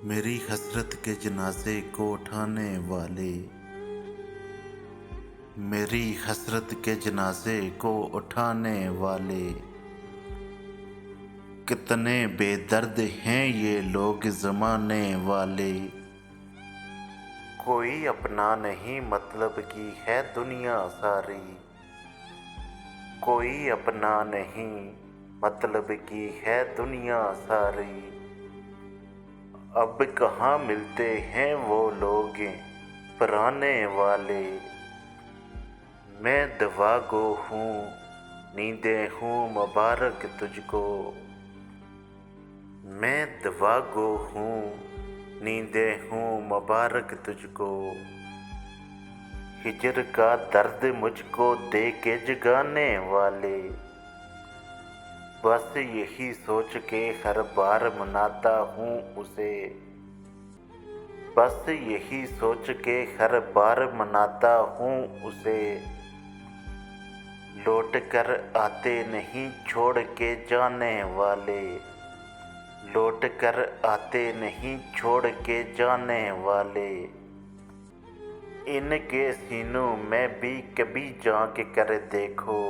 मेरी हसरत के जनाजे को उठाने वाले, मेरी हसरत के जनाजे को उठाने वाले, कितने बेदर्द हैं ये लोग ज़माने वाले। कोई अपना नहीं मतलब की है दुनिया सारी, कोई अपना नहीं मतलब की है दुनिया सारी। अब कहाँ मिलते हैं वो लोग पुराने वाले। मैं दवा गो हूँ, नींदें हूँ मुबारक तुझको। मैं दवा गो हूँ, नींदें हूँ मुबारक तुझको। हिजर का दर्द मुझको दे के जगाने वाले, बस यही सोच के हर बार मनाता हूँ उसे। बस यही सोच के हर बार मनाता हूँ उसे। लौट कर आते नहीं छोड़ के जाने वाले, लौट कर आते नहीं छोड़ के जाने वाले। इनके सीनों में भी कभी झांक कर देखो,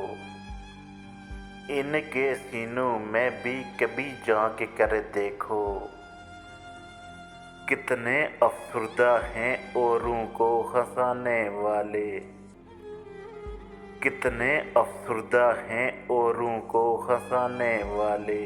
इनके सीनों में भी कभी झांक कर देखो। कितने अफसरदा हैं औरों को हंसाने वाले, कितने अफसरदा हैं औरों को हंसाने वाले।